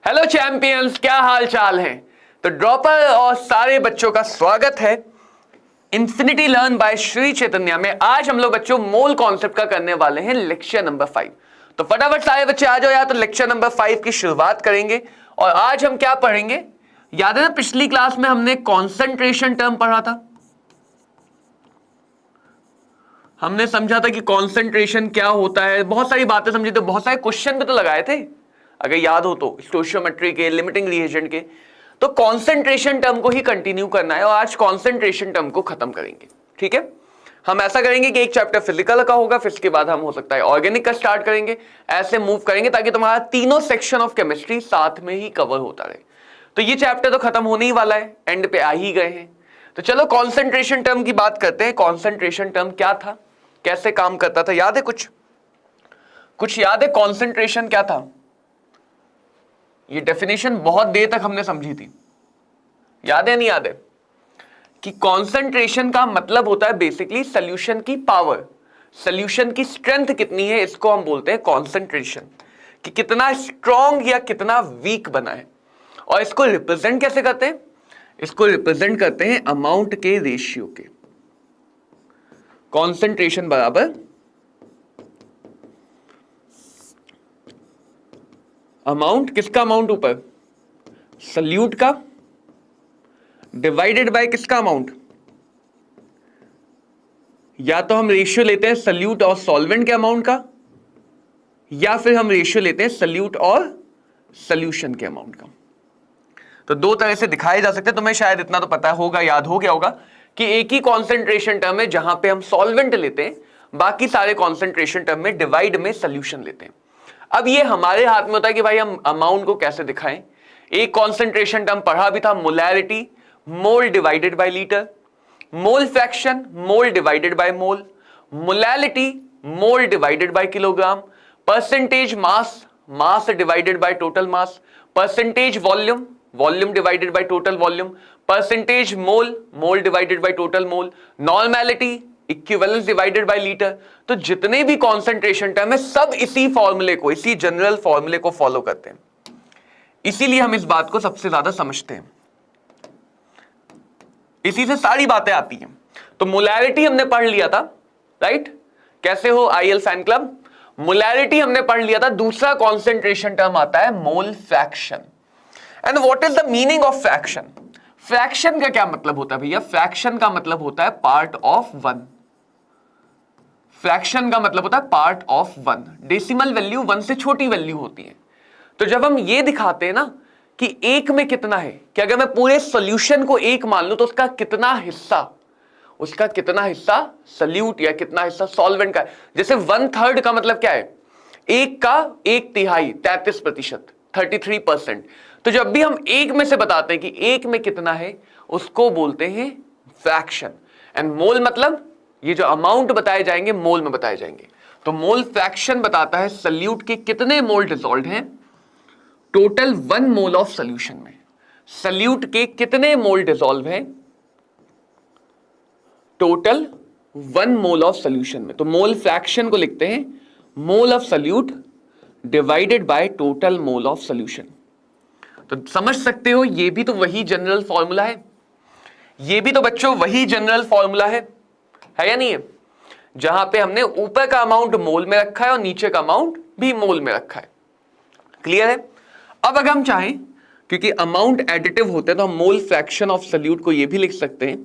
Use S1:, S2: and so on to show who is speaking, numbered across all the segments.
S1: Hello champions, क्या हाल चाल है। तो ड्रॉपर और सारे बच्चों का स्वागत है infinity learn by Shri Chaitanya में। आज हम लोग बच्चों मोल कॉन्सेप्ट का करने वाले हैं लेक्चर नंबर 5। तो फटाफट सारे बच्चे आ जाओ यार। तो लेक्चर नंबर 5 की शुरुआत करेंगे और आज हम क्या पढ़ेंगे। याद है ना, पिछली क्लास में हमने कॉन्सेंट्रेशन टर्म पढ़ा था। हमने समझा था कि कॉन्सेंट्रेशन क्या होता है, बहुत सारी बातें समझी, तो बहुत सारे क्वेश्चन भी तो लगाए थे अगर याद हो तो, स्टोइचियोमेट्री के, लिमिटिंग रिएजेंट के। तो कॉन्सेंट्रेशन टर्म को ही कंटिन्यू करना है और आज कॉन्सेंट्रेशन टर्म को खत्म करेंगे। ठीक है, हम ऐसा करेंगे कि एक चैप्टर फिजिकल का होगा, फिर इसके बाद हम हो सकता है ऑर्गेनिक का स्टार्ट करेंगे, ऐसे मूव करेंगे ताकि तुम्हारा तीनों सेक्शन ऑफ केमिस्ट्री साथ में ही कवर होता रहे। तो ये चैप्टर तो खत्म होने ही वाला है, एंड पे आ ही गए हैं। तो चलो कॉन्सेंट्रेशन टर्म की बात करते हैं। कॉन्सेंट्रेशन टर्म क्या था, कैसे काम करता था, याद है कुछ याद है कॉन्सेंट्रेशन क्या था। ये डेफिनेशन बहुत देर तक हमने समझी थी, याद है नहीं याद है कि कॉन्सेंट्रेशन का मतलब होता है बेसिकली सॉल्यूशन की पावर, सॉल्यूशन की स्ट्रेंथ कितनी है, इसको हम बोलते हैं कॉन्सेंट्रेशन, कि कितना स्ट्रॉन्ग या कितना वीक बना है। और इसको रिप्रेजेंट कैसे करते हैं, इसको रिप्रेजेंट करते हैं अमाउंट के रेशियो के। कॉन्सेंट्रेशन बराबर अमाउंट, किसका अमाउंट ऊपर, सल्यूट का, डिवाइडेड बाय किसका अमाउंट। या तो हम रेशियो लेते हैं सल्यूट और सॉल्वेंट के अमाउंट का, या फिर हम रेशियो लेते हैं सल्यूट और सॉल्यूशन के अमाउंट का। तो दो तरह से दिखाए जा सकते हैं। तुम्हें शायद इतना तो पता होगा, याद हो गया होगा कि एक ही कॉन्सेंट्रेशन टर्म है जहां पे हम सॉल्वेंट लेते हैं, बाकी सारे कॉन्सेंट्रेशन टर्म में डिवाइड में सॉल्यूशन लेते हैं। अब ये हमारे हाथ में होता है कि भाई हम अमाउंट को कैसे दिखाएं। एक कॉन्सेंट्रेशन टर्म पढ़ा भी था, molarity, mole divided bye litre, mole fraction, mole divided by mole, molality, mole divided bye kilogram, percentage mass, mass divided by total mass, percentage volume, volume divided by total volume, percentage mole, mole divided by total mole, normality, equivalence divided by litre. तो जितने भी concentration term है सब इसी फॉर्मूले को, इसी general फॉर्मूले को फॉलो करते हैं, इसीलिए हम इस बात को सबसे ज्यादा समझते हैं, इसी से सारी बातें आती हैं। तो मोलैरिटी हमने पढ़ लिया था, राइट। कैसे हो आईएल फैन क्लब, मोलैरिटी हमने पढ़ लिया था। दूसरा कॉन्सेंट्रेशन टर्म आता है mole fraction. And what is the meaning of fraction. Fraction का क्या मतलब होता है भैया, फ्रैक्शन का मतलब होता है पार्ट ऑफ वन। फ्रैक्शन का मतलब होता है part of one. Decimal value 1 से छोटी वैल्यू होती है। तो जब हम ये दिखाते हैं ना कि एक में कितना है, कि अगर मैं पूरे सॉल्यूशन को एक मान लूं तो उसका कितना हिस्सा सल्यूट या कितना हिस्सा सॉल्वेंट का है। जैसे 1/3 का मतलब क्या है, एक का 1/3, 33%, 33%। तो जब भी हम एक में से बताते हैं कि एक में कितना है, उसको बोलते हैं फ्रैक्शन। एंड मोल मतलब ये जो अमाउंट बताए जाएंगे मोल में बताए जाएंगे। तो मोल फ्रैक्शन बताता है सल्यूट के कितने मोल डिसॉल्व हैं टोटल 1 मोल ऑफ सॉल्यूशन में। सल्यूट के कितने मोल डिसॉल्व हैं टोटल 1 मोल ऑफ सॉल्यूशन में। तो मोल फ्रैक्शन को लिखते हैं mole of solute divided by total mole of solution. तो समझ सकते हो ये भी तो वही जनरल फॉर्मूला है, ये भी तो बच्चों वही जनरल फॉर्मूला है या नहीं है, जहां पे हमने ऊपर का अमाउंट मोल में रखा है और नीचे का अमाउंट भी मोल में रखा है। क्लियर है। अब अगर हम चाहें, क्योंकि अमाउंट एडिटिव होते हैं, तो हम मोल फ्रैक्शन ऑफ सल्यूट को ये भी लिख सकते हैं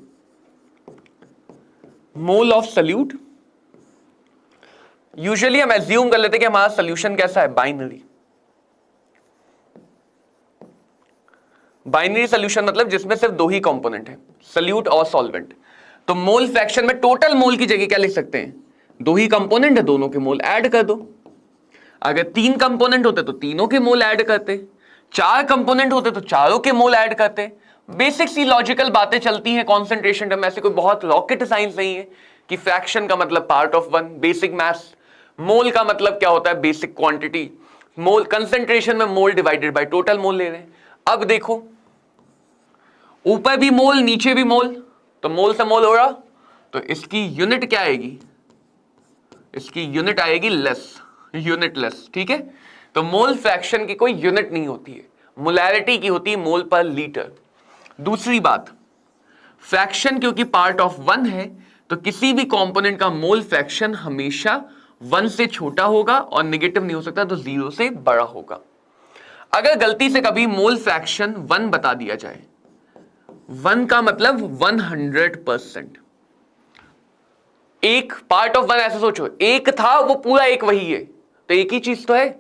S1: मोल ऑफ सल्यूट। यूजुअली हम एज्यूम कर लेते हैं कि हमारा सॉल्यूशन कैसा है, बाइनरी। बाइनरी सॉल्यूशन मतलब जिसमें सिर्फ 2 ही कंपोनेंट है, सल्यूट और सॉल्वेंट। तो मोल फ्रैक्शन में टोटल मोल की जगह क्या लिख सकते हैं, 2 ही कंपोनेंट है, दोनों के मोल ऐड कर दो। अगर 3 कंपोनेंट होते तो तीनों के मोल ऐड करते, 4 कंपोनेंट होते तो चारों के मोल ऐड करते। बेसिक सी लॉजिकल बातें चलती हैं कॉन्सेंट्रेशन टर्म में, ऐसे कोई बहुत रॉकेट साइंस नहीं है कि फ्रैक्शन का मतलब part of one, basic maths. Mole का मतलब क्या होता है, बेसिक क्वांटिटी। मोल कंसेंट्रेशन में मोल डिवाइडेड बाय टोटल मोल ले रहे हैं। अब देखो ऊपर भी मोल नीचे भी मोल, तो मोल से मोल हो रहा, तो इसकी यूनिट क्या आएगी, इसकी यूनिट आएगी लेस, यूनिट लेस। ठीक है। तो मोल फ्रैक्शन की कोई यूनिट नहीं होती है, मोलैरिटी की होती है मोल पर लीटर। दूसरी बात, फ्रैक्शन क्योंकि पार्ट ऑफ 1 है तो किसी भी कंपोनेंट का मोल फ्रैक्शन हमेशा 1 से छोटा होगा और नेगेटिव नहीं हो सकता, तो 0 से बड़ा होगा। अगर गलती से कभी मोल फ्रैक्शन 1 बता दिया जाए, 1 का मतलब 100%, एक पार्ट ऑफ 1 ऐसे सोचो, एक था वो पूरा एक वही है, तो एक ही चीज तो है।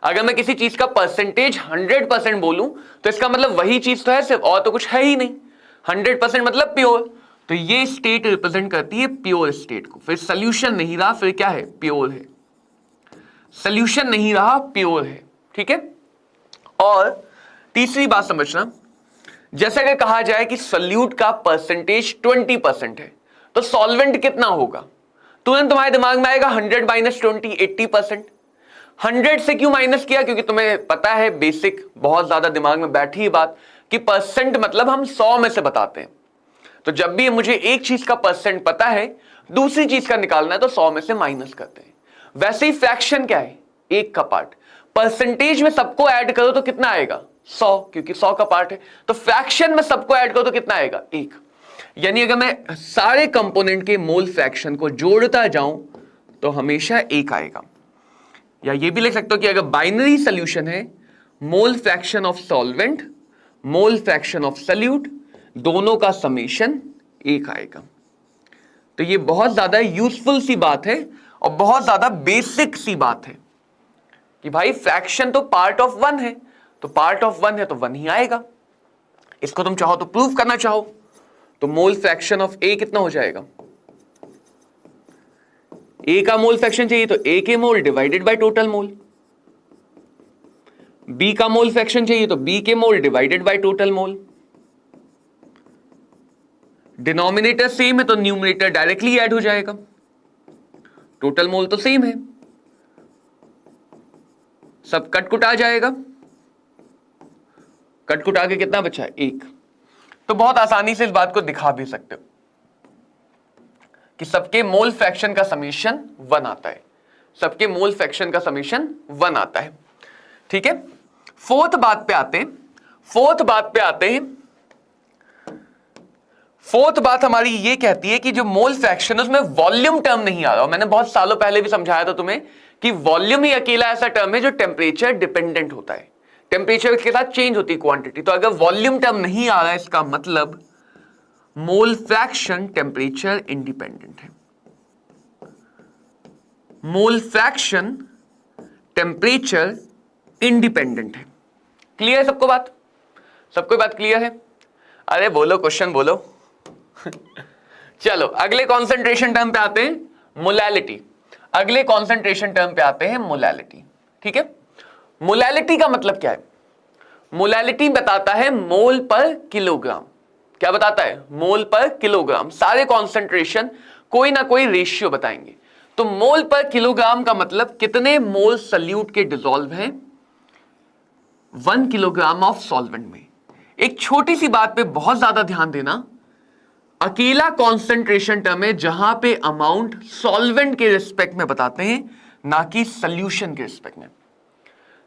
S1: अगर मैं किसी चीज का परसेंटेज 100% बोलूं तो इसका मतलब वही चीज तो है सिर्फ, और तो कुछ है ही नहीं। 100% मतलब प्योर, तो ये स्टेट रिप्रेजेंट करती है प्योर स्टेट को। फिर सोल्यूशन नहीं रहा, फिर क्या है, प्योर है। सोल्यूशन नहीं रहा, प्योर है, ठीक है। और तीसरी बात समझना, जैसे अगर कहा जाए कि सोल्यूट का परसेंटेज 20% है तो सॉल्वेंट कितना होगा, तुरंत तुम्हारे दिमाग में आएगा 100 माइनस 20, 80%। 100 से क्यों माइनस किया, क्योंकि तुम्हें पता है बेसिक, बहुत ज्यादा दिमाग में बैठी बात कि परसेंट मतलब हम 100 में से बताते हैं। तो जब भी मुझे एक चीज का परसेंट पता है, दूसरी चीज का निकालना है, तो 100 में से माइनस करते हैं। वैसे ही फ्रैक्शन क्या है, एक का पार्ट, परसेंटेज में सबको ऐड करो तो कितना आएगा, 100, क्योंकि 100 का पार्ट है। तो फ्रैक्शन में सबको ऐड करो तो कितना आएगा, 1। यानी अगर मैं सारे कंपोनेंट के मोल फ्रैक्शन को जोड़ता जाऊं तो हमेशा 1 आएगा। या ये भी लिख सकते हो कि अगर बाइनरी सॉल्यूशन है, mole fraction of solvent, mole fraction of solute, दोनों का समेशन 1 आएगा। तो ये बहुत ज्यादा यूजफुल सी बात है और बहुत ज्यादा बेसिक सी बात है कि भाई फ्रैक्शन तो पार्ट ऑफ 1 है, तो पार्ट ऑफ 1 है तो 1 ही आएगा। इसको तुम चाहो तो प्रूव करना चाहो तो मोल फ्रैक्शन ऑफ ए कितना हो जाएगा, ए का मोल फ्रैक्शन चाहिए तो ए के mole divided by total mole, B का मोल फ्रैक्शन चाहिए तो बी के mole divided by total mole. Denominator same है तो न्यूमरेटर डायरेक्टली ऐड हो जाएगा, टोटल मोल तो सेम है, सब कट कुटा जाएगा, कट कुटा के कितना बचा है, 1। तो बहुत आसानी से इस बात को दिखा भी सकते हो कि सबके मोल फ्रैक्शन का समीशन 1 आता है, सबके मोल फ्रैक्शन का समीशन 1 आता है, ठीक है। फोर्थ बात पे आते हैं, फोर्थ बात हमारी ये कहती है कि जो मोल फ्रैक्शन है उसमें वॉल्यूम टर्म नहीं आ रहा। मैंने बहुत सालों पहले भी समझाया था तुम्हें कि वॉल्यूम ही अकेला ऐसा टर्म है जो टेम्परेचर डिपेंडेंट होता है, टेम्परेचर के साथ चेंज होती है क्वांटिटी। तो अगर वॉल्यूम टर्म नहीं आ रहा है, इसका मतलब मोल फ्रैक्शन टेम्परेचर इंडिपेंडेंट है, मोल फ्रैक्शन टेम्परेचर इंडिपेंडेंट है। क्लियर है सबको बात, सबको बात क्लियर है? अरे बोलो, क्वेश्चन बोलो। चलो अगले कॉन्सेंट्रेशन टर्म पे आते हैं, मोलैलिटी। अगले कॉन्सेंट्रेशन टर्म पे आते हैं मोलैलिटी, ठीक है। मोलैलिटी का मतलब क्या है? मोलैलिटी बताता है मोल पर किलोग्राम। क्या बताता है? मोल पर किलोग्राम। सारे कॉन्सेंट्रेशन कोई ना कोई रेशियो बताएंगे। तो मोल पर किलोग्राम का मतलब कितने मोल सल्यूट के डिसॉल्व हैं 1 किलोग्राम ऑफ सॉल्वेंट में। एक छोटी सी बात पे बहुत ज्यादा ध्यान देना, अकेला कॉन्सेंट्रेशन टर्म है जहां पे अमाउंट सॉल्वेंट के रिस्पेक्ट में बताते हैं, ना कि सॉल्यूशन के रिस्पेक्ट में।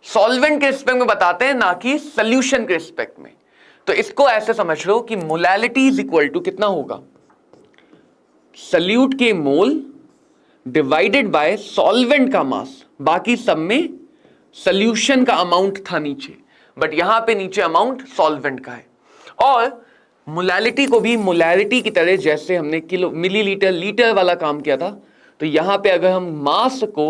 S1: सॉल्वेंट के रिस्पेक्ट में बताते हैं, ना कि सॉल्यूशन के रिस्पेक्ट में। तो इसको ऐसे समझ लो कि मोलैलिटी इज इक्वल टू कितना होगा, सल्यूट के मोल डिवाइडेड बाय सॉल्वेंट का मास। बाकी सब में सॉल्यूशन का अमाउंट था नीचे, बट यहां पे नीचे अमाउंट सॉल्वेंट का है। और मोलैलिटी को भी मोलैरिटी की तरह, जैसे हमने किलो मिलीलीटर लीटर वाला काम किया था, तो यहां पे अगर हम मास को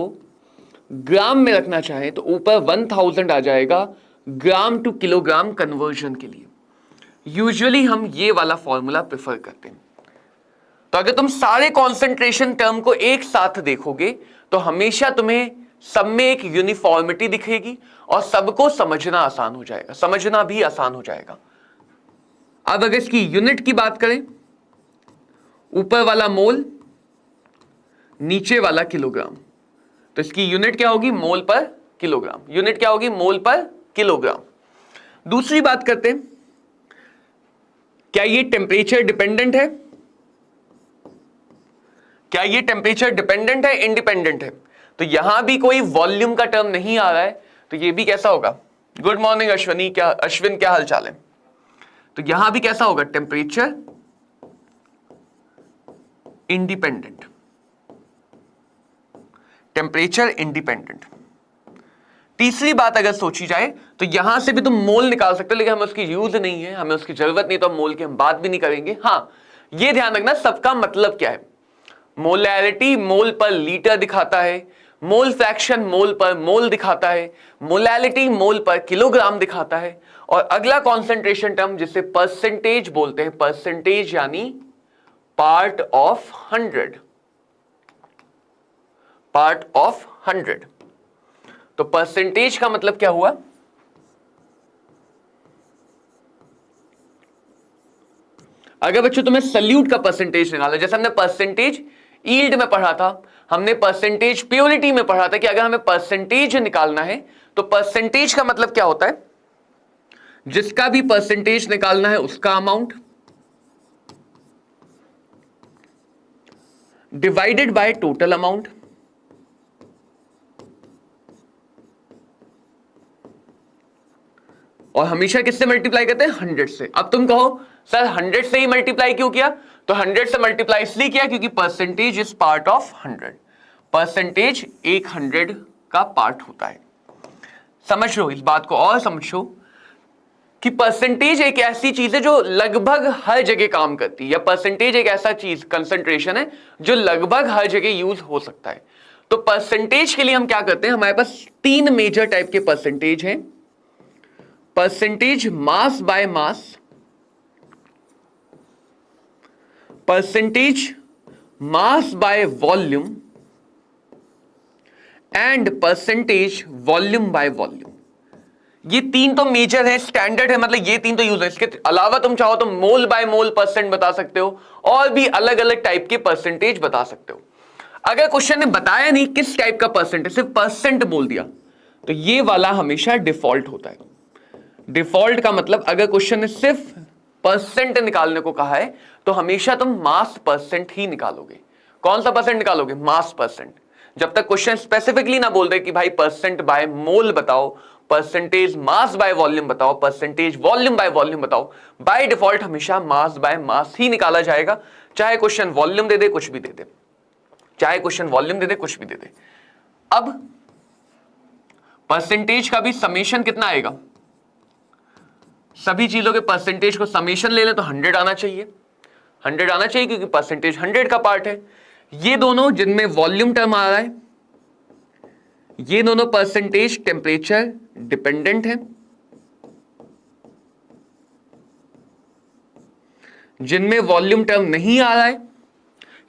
S1: ग्राम में रखना चाहें तो ऊपर 1000 आ जाएगा ग्राम टू किलोग्राम कन्वर्जन के लिए। यूजुअली हम ये वाला फॉर्मूला प्रेफर करते हैं। तो अगर तुम सारे कॉन्सेंट्रेशन टर्म को एक साथ देखोगे तो हमेशा तुम्हें सब में एक यूनिफॉर्मिटी दिखेगी और सबको समझना आसान हो जाएगा, समझना भी आसान हो जाएगा। अब अगर इसकी यूनिट की बात करें, ऊपर वाला मोल, नीचे वाला किलोग्राम, तो इसकी यूनिट क्या होगी, मोल पर किलोग्राम। यूनिट क्या होगी, मोल पर किलोग्राम। दूसरी बात करते हैं, क्या ये टेम्परेचर डिपेंडेंट है? क्या ये टेम्परेचर डिपेंडेंट है, इंडिपेंडेंट है? तो यहां भी कोई वॉल्यूम का टर्म नहीं आ रहा है, तो ये भी कैसा होगा, गुड मॉर्निंग अश्विनी, अश्विन क्या हाल चाल है? तो यहां भी कैसा होगा? Temperature independent, temperature independent. तीसरी बात अगर सोची जाए तो यहां से भी तुम मोल निकाल सकते हो, लेकिन हमें उसकी यूज नहीं है, हमें उसकी जरूरत नहीं, तो मोल की हम बात भी नहीं करेंगे। हां, यह ध्यान रखना सबका मतलब क्या है। मोलैरिटी मोल पर लीटर दिखाता है, मोल फ्रैक्शन मोल पर मोल दिखाता है, मोलैलिटी मोल पर किलोग्राम दिखाता है, और अगला कॉन्सेंट्रेशन टर्म जिसे परसेंटेज बोलते हैं, परसेंटेज यानी पार्ट ऑफ 100, पार्ट ऑफ 100। तो परसेंटेज का मतलब क्या हुआ? अगर बच्चों तुम्हें सल्यूट का परसेंटेज निकालना, जैसे हमने परसेंटेज यील्ड में पढ़ा था, हमने परसेंटेज प्योरिटी में पढ़ा था कि अगर हमें परसेंटेज निकालना है तो परसेंटेज का मतलब क्या होता है? जिसका भी परसेंटेज निकालना है उसका amount divided by total amount, और हमेशा किससे मल्टीप्लाई करते हैं? 100 से। अब तुम कहो सर 100 से ही मल्टीप्लाई क्यों किया? तो 100 से मल्टीप्लाई इसलिए किया क्योंकि percentage is part of 100, percentage एक 100 का पार्ट होता है। समझ लो इस बात को और समझो कि परसेंटेज एक ऐसी चीज है जो लगभग हर जगह काम करती है, या परसेंटेज एक ऐसा चीज कंसंट्रेशन है जो लगभग हर जगह यूज हो सकता है। तो परसेंटेज के लिए हम क्या करते हैं? हमारे पास 3 मेजर टाइप के परसेंटेज हैं। Percentage mass by mass, percentage mass by volume, and percentage volume by volume. ये 3 तो मेजर है, स्टैंडर्ड है, मतलब ये 3 तो यूज है। इसके अलावा तुम चाहो तो मोल बाय मोल परसेंट बता सकते हो, और भी अलग अलग टाइप के परसेंटेज बता सकते हो। अगर क्वेश्चन ने बताया नहीं किस टाइप का परसेंट है, सिर्फ परसेंट बोल दिया, तो ये वाला हमेशा डिफॉल्ट होता है। डिफॉल्ट का मतलब अगर क्वेश्चन ने सिर्फ परसेंट निकालने को कहा है तो हमेशा तुम मास परसेंट ही निकालोगे। कौन सा परसेंट निकालोगे? मास परसेंट। जब तक क्वेश्चन स्पेसिफिकली ना बोल दे कि भाई परसेंट बाय मोल बताओ, परसेंटेज मास बाय वॉल्यूम बताओ, परसेंटेज वॉल्यूम बाय वॉल्यूम बताओ, बाय डिफॉल्ट हमेशा मास बाय मास ही निकाला जाएगा, चाहे क्वेश्चन वॉल्यूम दे दे, कुछ भी दे दे, चाहे क्वेश्चन वॉल्यूम दे दे, कुछ भी दे दे। अब परसेंटेज का भी समेशन कितना आएगा? सभी चीजों के परसेंटेज को समेशन ले लें तो 100 आना चाहिए, 100 आना चाहिए क्योंकि परसेंटेज 100 का पार्ट है। ये दोनों जिनमें वॉल्यूम टर्म आ रहा है, ये दोनों परसेंटेज टेम्परेचर डिपेंडेंट है। जिनमें वॉल्यूम टर्म नहीं आ रहा है,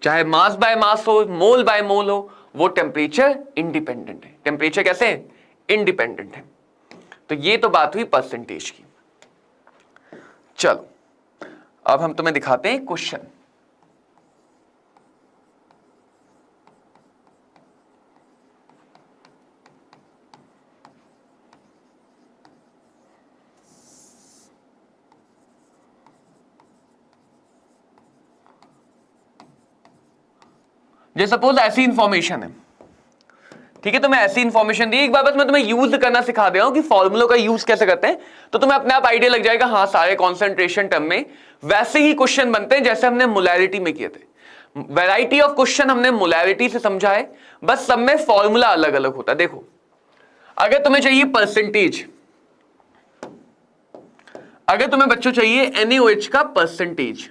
S1: चाहे मास बाय मास हो, मोल बाय मोल हो, वो टेम्परेचर इंडिपेंडेंट है। टेम्परेचर कैसे है? इंडिपेंडेंट है। तो ये तो बात हुई परसेंटेज की। चलो अब हम तुम्हें दिखाते हैं क्वेश्चन। जैसे सपोज ऐसी इंफॉर्मेशन है, ठीक है, तुम्हें ऐसी इंफॉर्मेशन दी, एक बार बस मैं तुम्हें यूज करना सिखा दे रहा हूं कि फॉर्मूलों का यूज कैसे करते हैं, तो तुम्हें अपने आप आइडिया लग जाएगा। हाँ, सारे कॉन्सेंट्रेशन टर्म में वैसे ही क्वेश्चन बनते हैं जैसे हमने मोलैरिटी में किए थे। वैरायटी ऑफ क्वेश्चन हमने मोलैरिटी से समझा है, बस सब में फॉर्मूला अलग अलग होता है। देखो, अगर तुम्हें चाहिए परसेंटेज, अगर तुम्हें बच्चों चाहिए NaOH का परसेंटेज,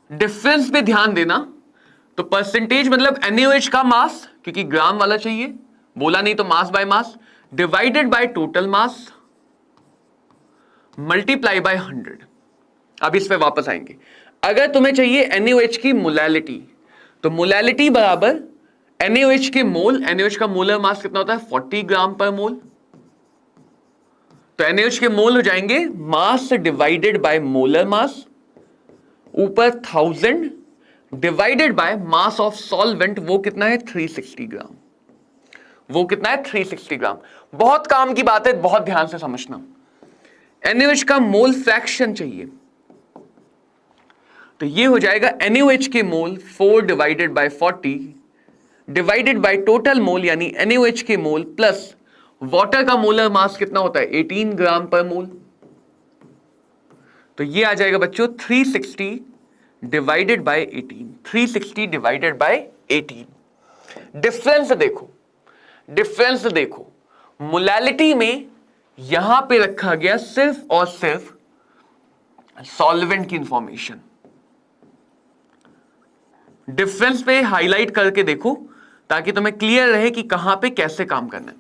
S1: डिफरेंस पे ध्यान देना। तो परसेंटेज मतलब NaOH का मास, क्योंकि ग्राम वाला चाहिए, बोला नहीं तो मास by mass, divided by total mass multiply bye 100। अब इस पे वापस आएंगे। अगर तुम्हें चाहिए NaOH की मोलैलिटी, तो मोलैलिटी बराबर NaOH के मोल, NaOH का मोलर मास कितना होता है? 40 ग्राम पर मोल। तो NaOH के मोल हो जाएंगे मास डिवाइडेड बाय मोलर मास, ऊपर 1000 divided by mass of solvent, वो कितना है? 360 ग्राम। वो कितना है? 360 ग्राम। बहुत काम की बात है, बहुत ध्यान से समझना। NaOH का मोल फ्रैक्शन चाहिए, तो ये हो जाएगा NaOH के मोल 4 divided by 40 divided by total मोल, यानी NaOH के मोल प्लस वाटर का मोलर मास कितना होता है 18 ग्राम पर मोल। तो ये आ जाएगा बच्चों 360 divided by 18, 360 divided by 18। Difference देखो, डिफरेंस देखो, मोलैलिटी में यहां पे रखा गया सिर्फ और सिर्फ सॉल्वेंट की इंफॉर्मेशन। डिफरेंस पे हाईलाइट करके देखो ताकि तुम्हें क्लियर रहे कि कहां पे कैसे काम करना है,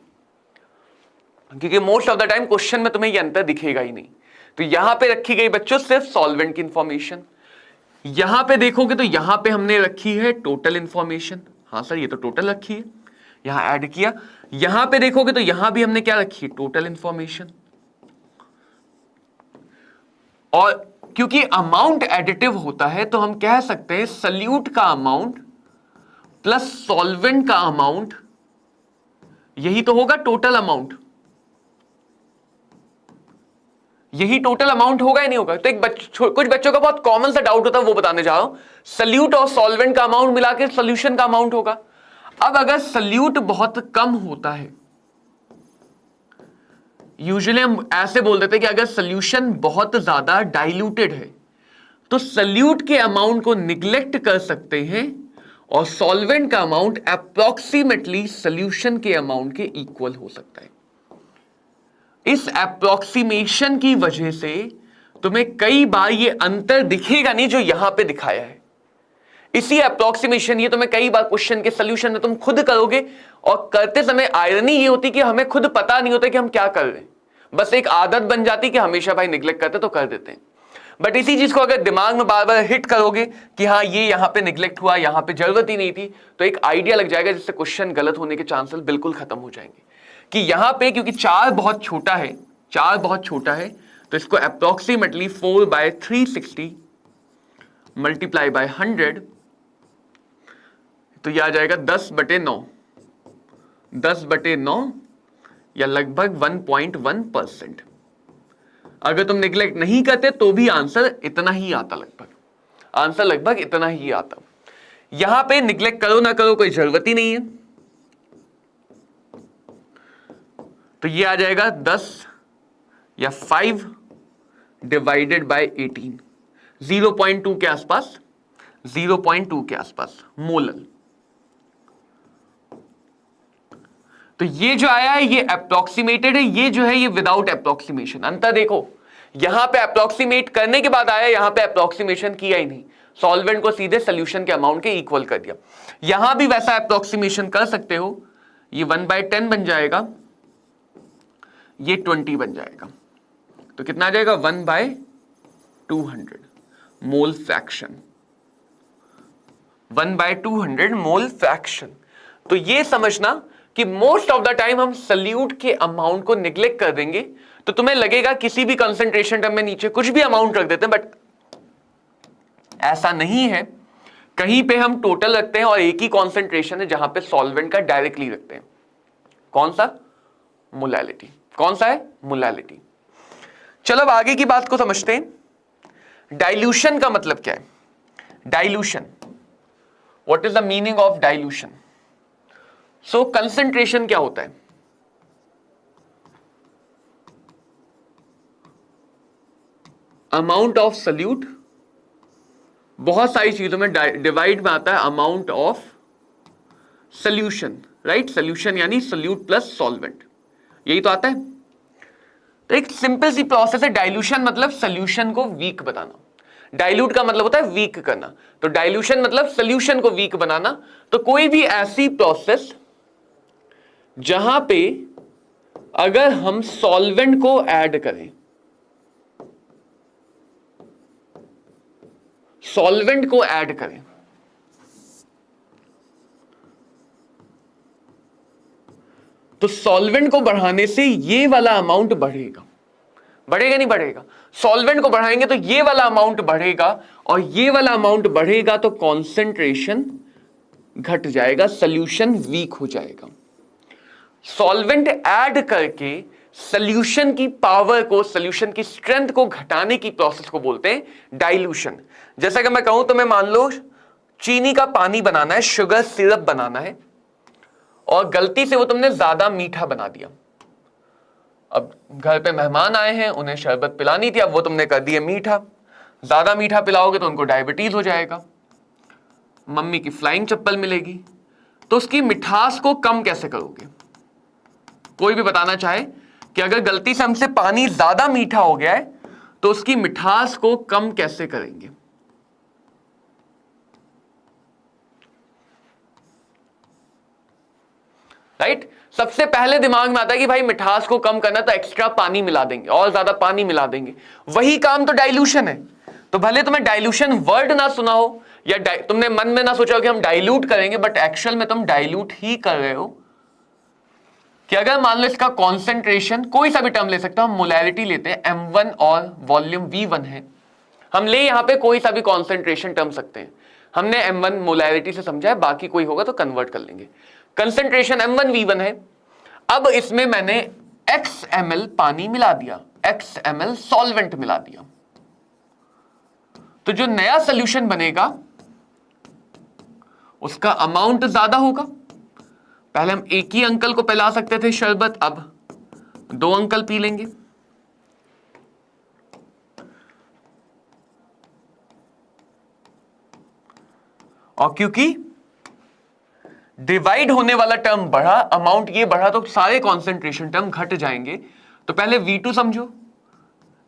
S1: क्योंकि most of the time question में तुम्हें ये अंतर दिखेगा ही नहीं। तो यहां पे रखी गई बच्चों सिर्फ सॉल्वेंट की इंफॉर्मेशन। यहां पे देखोगे तो यहां पे हमने रखी है टोटल इंफॉर्मेशन। हाँ सर ये तो टोटल रखी है, यहां ऐड किया। यहां पे देखोगे तो यहां भी हमने क्या रखी है टोटल इंफॉर्मेशन। और क्योंकि अमाउंट एडिटिव होता है तो हम कह सकते हैं सल्यूट का अमाउंट प्लस सॉल्वेंट का अमाउंट, यही तो होगा टोटल अमाउंट। यही टोटल अमाउंट होगा ही नहीं होगा। तो कुछ बच्चों का बहुत कॉमन सा डाउट होता है, वो बताने जा रहा हूं। सल्यूट और सॉल्वेंट का अमाउंट मिला के सोल्यूशन का अमाउंट होगा। अब अगर सल्यूट बहुत कम होता है, यूजुअली हम ऐसे बोल देते हैं कि अगर सोल्यूशन बहुत ज्यादा डाइल्यूटेड है तो सल्यूट के अमाउंट को निग्लेक्ट कर सकते हैं और सॉल्वेंट का अमाउंट अप्रोक्सीमेटली सोल्यूशन के अमाउंट के इक्वल हो सकता है। इस अप्रोक्सीमेशन की वजह से तुम्हें कई बार ये अंतर दिखेगा नहीं जो यहां पे दिखाया है। इसी अप्रोक्सीमेशन ये तुम्हें कई बार क्वेश्चन के सोल्यूशन में तुम खुद करोगे और करते समय आयरनी ये होती कि हमें खुद पता नहीं होता कि हम क्या कर रहे हैं, बस एक आदत बन जाती कि हमेशा भाई निग्लेक्ट करते तो कर देते हैं। बट इसी चीज को अगर दिमाग में बार बार हिट करोगे कि हाँ ये यहां पे निग्लेक्ट हुआ, यहां पे जरूरत ही नहीं थी, तो एक आइडिया लग जाएगा जिससे क्वेश्चन गलत होने के चांसेस बिल्कुल खत्म हो जाएंगे। कि यहां पे क्योंकि 4 बहुत छोटा है, 4 बहुत छोटा है, तो इसको अप्रोक्सीमेटली 4/360 मल्टीप्लाई बाय 100, तो यह आ जाएगा 10/9, 10/9 या लगभग 1.1%। अगर तुम निग्लेक्ट नहीं करते तो भी आंसर इतना ही आता, लगभग आंसर लगभग इतना ही आता। यहां पे निग्लेक्ट करो ना करो कोई जरूरत ही नहीं है। तो ये आ जाएगा 10 या 5 डिवाइडेड बाय 18, 0.2 के आसपास, 0.2 के आसपास मोलल। तो ये जो आया है ये अप्रोक्सीमेटेड है, ये जो है ये विदाउट अप्रोक्सीमेशन। अंतर देखो, यहां पे अप्रोक्सीमेट करने के बाद आया, यहां पे अप्रोक्सीमेशन किया ही नहीं, सॉल्वेंट को सीधे सोल्यूशन के अमाउंट के इक्वल कर दिया। यहां भी वैसा अप्रोक्सीमेशन कर सकते हो, ये 1/10 बन जाएगा, ये 20 बन जाएगा, तो कितना आ जाएगा 1/200 मोल फ्रैक्शन, 1/200 मोल फ्रैक्शन। तो ये समझना कि मोस्ट ऑफ द टाइम हम सल्यूट के अमाउंट को निग्लेक्ट कर देंगे, तो तुम्हें लगेगा किसी भी कंसंट्रेशन टर्म में नीचे कुछ भी अमाउंट रख देते हैं, बट ऐसा नहीं है। कहीं पे हम टोटल रखते हैं और एक ही कॉन्सेंट्रेशन है जहां पे सॉल्वेंट का डायरेक्टली रखते हैं। कौन सा? मोलैलिटी। कौन सा है? मोलैलिटी। चलो अब आगे की बात को समझते हैं। डाइल्यूशन का मतलब क्या है? Dilution, what is the meaning of dilution? So concentration क्या होता है? अमाउंट ऑफ सल्यूट, बहुत सारी चीजों में डिवाइड में आता है amount of solution, right? Solution यानी सल्यूट प्लस सॉल्वेंट, यही तो आता है। तो एक सिंपल सी प्रोसेस है, डाइल्यूशन मतलब सॉल्यूशन को वीक बनाना, डाइल्यूट का मतलब होता है वीक करना, तो डाइल्यूशन मतलब सॉल्यूशन को वीक बनाना। तो कोई भी ऐसी प्रोसेस जहां पे अगर हम सॉल्वेंट को ऐड करें, सॉल्वेंट को ऐड करें, तो सॉल्वेंट को बढ़ाने से ये वाला अमाउंट बढ़ेगा, बढ़ेगा नहीं बढ़ेगा? सॉल्वेंट को बढ़ाएंगे तो ये वाला अमाउंट बढ़ेगा, और ये वाला अमाउंट बढ़ेगा तो कॉन्सेंट्रेशन घट जाएगा, सॉल्यूशन वीक हो जाएगा। सॉल्वेंट ऐड करके सॉल्यूशन की पावर को, सॉल्यूशन की स्ट्रेंथ को घटाने की प्रोसेस को बोलते हैं डाइल्यूशन। जैसा कि मैं कहूं तो मैं मान लो चीनी का पानी बनाना है, शुगर सिरप बनाना है, और गलती से वो तुमने ज्यादा मीठा बना दिया, अब घर पे मेहमान आए हैं, उन्हें शरबत पिलानी थी, अब वो तुमने कर दिया मीठा। ज्यादा मीठा पिलाओगे तो उनको डायबिटीज हो जाएगा, मम्मी की फ्लाइंग चप्पल मिलेगी। तो उसकी मिठास को कम कैसे करोगे? कोई भी बताना चाहे कि अगर गलती से हमसे पानी ज्यादा मीठा हो गया है तो उसकी मिठास को कम कैसे करेंगे? राइट? सबसे पहले दिमाग में आता है कि भाई मिठास को कम करना तो एक्स्ट्रा पानी मिला देंगे और ज्यादा पानी मिला देंगे। वही काम तो डाइल्यूशन है। तो भले तुम्हें डाइल्यूशन वर्ड ना सुना हो या तुमने मन में ना सोचा हो कि हम डाइल्यूट करेंगे, बट एक्चुअल में तुम डाइल्यूट ही कर रहे हो। कि अगर मान लो इसका कॉन्सेंट्रेशन, कोई सा भी टर्म ले सकते हो, हम मोलैरिटी लेते हैं m1 और वॉल्यूम v1 है, हम ले यहां पे कोई सा भी कॉन्सेंट्रेशन टर्म सकते हैं। हमने m1 मोलैरिटी से समझा है, बाकी कोई होगा तो कन्वर्ट कर लेंगे। कंसेंट्रेशन m1 v1 है। अब इसमें मैंने x ml पानी मिला दिया, x ml सॉल्वेंट मिला दिया, तो जो नया सोल्यूशन बनेगा उसका अमाउंट ज्यादा होगा। पहले हम एक ही अंकल को पिला सकते थे शरबत, अब 2 अंकल पी लेंगे। और क्योंकि डिवाइड होने वाला टर्म बढ़ा, अमाउंट ये बढ़ा, तो सारे कॉन्सेंट्रेशन टर्म घट जाएंगे। तो पहले V2 समझो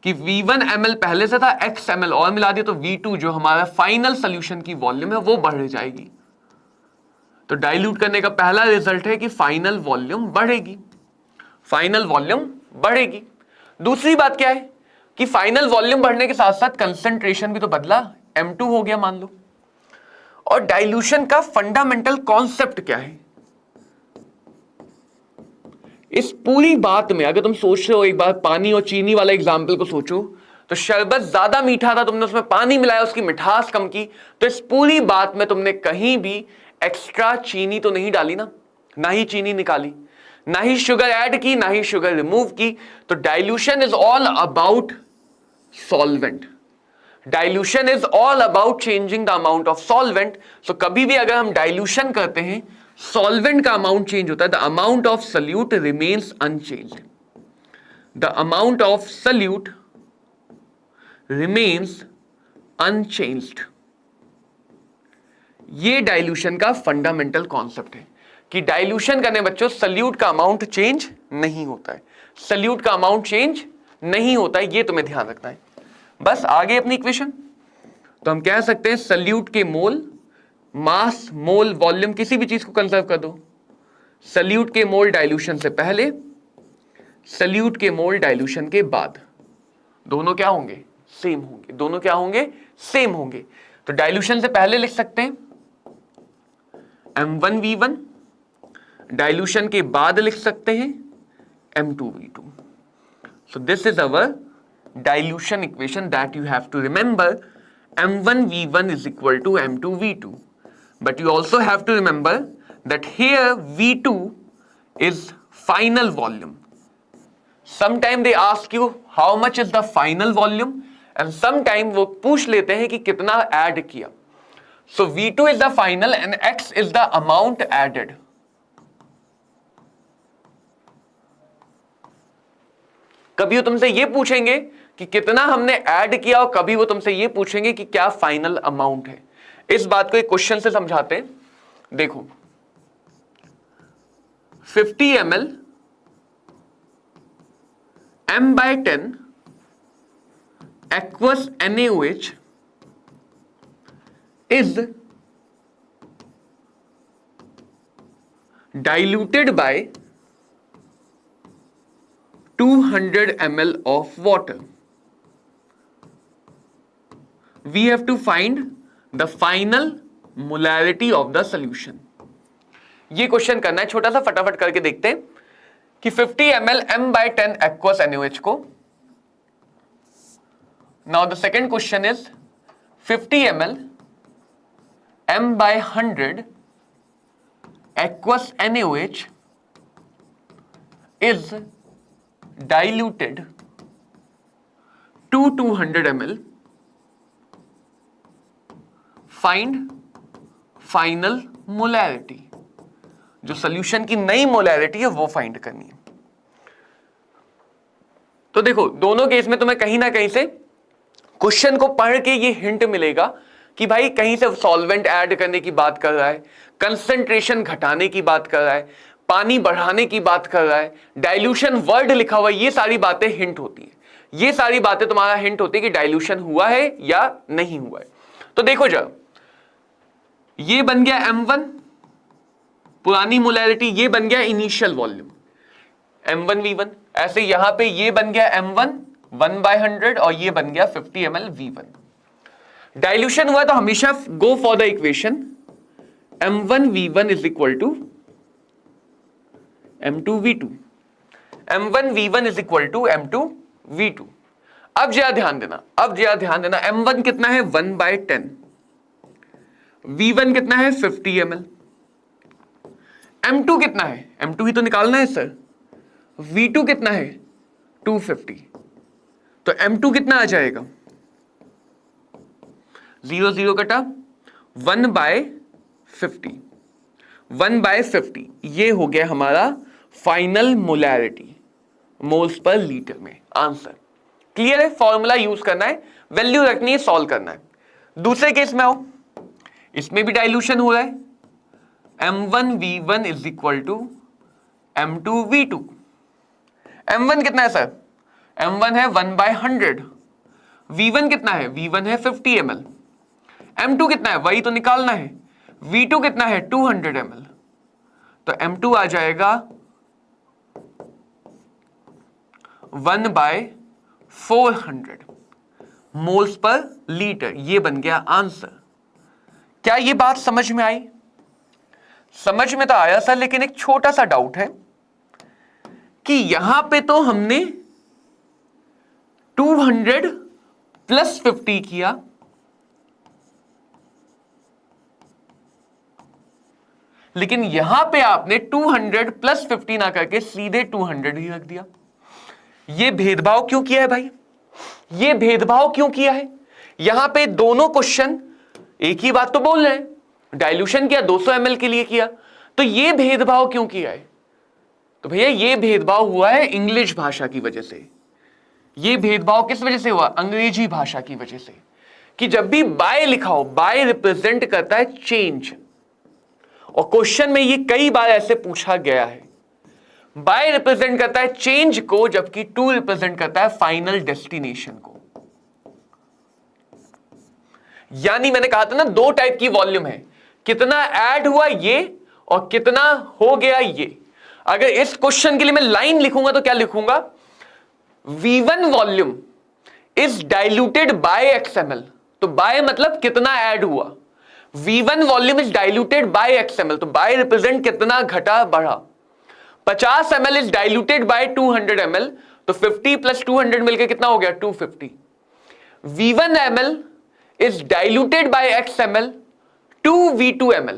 S1: कि V1 ml पहले से था, x ml और मिला दिया, तो V2 जो हमारा फाइनल सोल्यूशन की वॉल्यूम है वो बढ़ जाएगी। तो डाइल्यूट करने का पहला रिजल्ट है कि फाइनल वॉल्यूम बढ़ेगी, फाइनल वॉल्यूम बढ़ेगी। दूसरी बात क्या है कि फाइनल वॉल्यूम बढ़ने के साथ साथ कंसेंट्रेशन भी तो बदला, M2 हो गया मान लो। और डाइल्यूशन का फंडामेंटल कॉन्सेप्ट क्या है इस पूरी बात में? अगर तुम सोच रहे हो, एक बार पानी और चीनी वाला एग्जाम्पल को सोचो, तो शरबत ज्यादा मीठा था, तुमने उसमें पानी मिलाया, उसकी मिठास कम की, तो इस पूरी बात में तुमने कहीं भी एक्स्ट्रा चीनी तो नहीं डाली ना ही चीनी निकाली, ना ही शुगर ऐड की, ना ही शुगर रिमूव की। तो dilution is all about solvent, dilution is all about changing the amount of solvent. So कभी भी अगर हम डाइल्यूशन करते हैं, सॉल्वेंट का अमाउंट चेंज होता है, the amount of solute remains unchanged, the amount of solute remains unchanged. ये डाइल्यूशन का फंडामेंटल कॉन्सेप्ट है कि डाइल्यूशन करने बच्चों सल्यूट का अमाउंट चेंज नहीं होता है, सल्यूट का अमाउंट चेंज नहीं होता है, ये तुम्हें ध्यान रखना है। बस आगे अपनी इक्वेशन, तो हम कह सकते हैं सल्यूट के मोल, मास, मोल, वॉल्यूम, किसी भी चीज को कंजर्व कर दो। सल्यूट के मोल डाइल्यूशन से पहले, सल्यूट के मोल डाइल्यूशन के बाद, दोनों क्या होंगे? सेम होंगे। दोनों क्या होंगे? सेम होंगे। तो डाइल्यूशन से पहले लिख सकते हैं M1V1, डाइल्यूशन के बाद लिख सकते हैं M2V2। So this is our dilution equation that you have to remember. M1V1 is equal to M2V2, but you also have to remember that here V2 is final volume. Sometime they ask you how much is the final volume, and sometime वो पूछ लेते हैं कि कितना add किया। So V2 is the final and X is the amount added. कभी वो तुमसे ये पूछेंगे कि कितना हमने ऐड किया, और कभी वो तुमसे ये पूछेंगे कि क्या फाइनल अमाउंट है। इस बात को एक क्वेश्चन से समझाते हैं। देखो 50 ml M/10 aqueous NaOH is diluted by 200 ml of water. We have to find the final molarity of the solution. ये क्वेश्चन करना है, छोटा सा फटाफट करके देखते हैं कि 50 ml M/10 aqueous NaOH को, now the second question is 50 ml M/100 aqueous NaOH is diluted to 200 ml. Find final molarity. जो सोल्यूशन की नई मोलैरिटी है वो फाइंड करनी है। तो देखो दोनों केस में तुम्हें कहीं ना कहीं से क्वेश्चन को पढ़ के ये हिंट मिलेगा कि भाई कहीं से सॉल्वेंट ऐड करने की बात कर रहा है, कंसंट्रेशन घटाने की बात कर रहा है, पानी बढ़ाने की बात कर रहा है, डाइल्यूशन वर्ड लिखा हुआ है, ये सारी बातें हिंट होती है। ये सारी बातें तुम्हारा हिंट होती है कि डाइल्यूशन हुआ है या नहीं हुआ है। तो देखो जब ये बन गया M1 पुरानी मोलैरिटी, ये बन गया इनिशियल वॉल्यूम M1V1, ऐसे यहां पे ये बन गया M1 1/100 और ये बन गया 50 ml V1। डाइल्यूशन हुआ तो हमेशा go for the equation M1V1 is equal to M2V2, M1V1 is equal to M2V2। अब जरा ध्यान देना, M1 कितना है 1/10, V1 कितना है 50 ml, M2 कितना है, M2 ही तो निकालना है सर, V2 कितना है 250, तो M2 कितना आ जाएगा 0 0 कटा 1/50, 1/50 ये हो गया हमारा final molarity moles per litre में आंसर। क्लियर है? फॉर्मूला यूज करना है, वैल्यू रखनी है, सॉल्व करना है। दूसरे केस में आओ, इसमें भी डाइल्यूशन हो रहा है, M1V1 is equal to M2V2। M1 कितना है सर, M1 है 1/100, V1 कितना है, V1 है 50 ml, M2 कितना है वही तो निकालना है, V2 कितना है 200 ml, तो M2 आ जाएगा 1/400 मोल्स पर लीटर। ये बन गया आंसर। क्या ये बात समझ में आई? समझ में तो आया सर, लेकिन एक छोटा सा डाउट है कि यहां पे तो हमने 200 + 50 किया, लेकिन यहां पे आपने 200 + 50 ना करके सीधे 200 ही रख दिया। ये भेदभाव क्यों किया है भाई? ये भेदभाव क्यों किया है? यहां पे दोनों क्वेश्चन एक ही बात तो बोल रहे हैं, डाइल्यूशन किया 200 ml के लिए किया, तो ये भेदभाव क्यों किया है? तो भैया ये भेदभाव हुआ है इंग्लिश भाषा की वजह से। ये भेदभाव किस वजह से हुआ? अंग्रेजी भाषा की वजह से। कि जब भी बाय लिखा हो, बाय रिप्रेजेंट करता है चेंज, और क्वेश्चन में ये कई बार ऐसे पूछा गया है। बाय रिप्रेजेंट करता है चेंज को, जबकि टू रिप्रेजेंट करता है फाइनल डेस्टिनेशन को। यानी मैंने कहा था ना, दो टाइप की वॉल्यूम है, कितना ऐड हुआ ये और कितना हो गया ये। अगर इस क्वेश्चन के लिए मैं लाइन लिखूंगा तो क्या लिखूंगा? V1 volume is diluted by XML, तो बाय मतलब कितना ऐड हुआ। V1 volume is diluted by XML, तो बाय रिप्रेजेंट कितना घटा बढ़ा। 50 ml is diluted by 200 ml, तो 50 + 200 मिलकर कितना हो गया 250। V1 ml is diluted by XML टू V2 ml,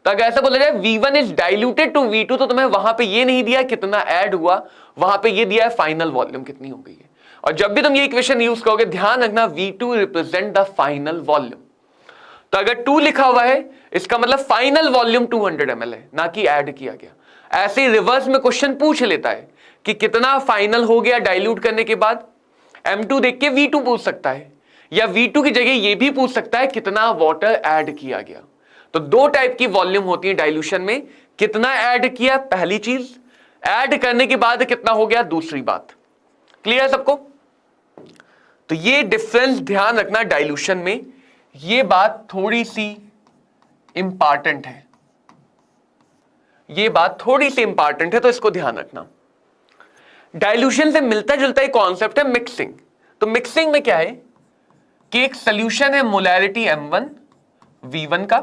S1: तो अगर ऐसा बोला जाए V1 is diluted to V2, तो तुम्हें वहां पे ये नहीं दिया कितना ऐड हुआ, वहां पे ये दिया है फाइनल वॉल्यूम कितनी हो गई है। और जब भी तुम ये इक्वेशन यूज करोगे ध्यान रखना V2 represent the final volume. तो अगर 2 लिखा हुआ है इसका मतलब फाइनल वॉल्यूम 200 ml है, ना कि ऐड किया गया। ऐसे ही रिवर्स में क्वेश्चन पूछ लेता है कि कितना फाइनल हो गया डाइल्यूट करने के बाद, M2 देख के V2 पूछ सकता है, या V2 की जगह ये भी पूछ सकता है कितना वाटर ऐड किया गया। तो दो टाइप की वॉल्यूम होती है डाइल्यूशन में, कितना ऐड किया पहली चीज, ऐड करने के बाद कितना हो गया दूसरी बात। क्लियर है सबको? तो ये डिफरेंस ध्यान रखना डाइल्यूशन में, ये बात थोड़ी सी इंपॉर्टेंट है, ये बात थोड़ी सी इंपॉर्टेंट है, तो इसको ध्यान रखना। डाइल्यूशन से मिलता जुलता एक कॉन्सेप्ट है मिक्सिंग। तो मिक्सिंग में क्या है कि एक सोल्यूशन है मोलैरिटी M1 V1 का,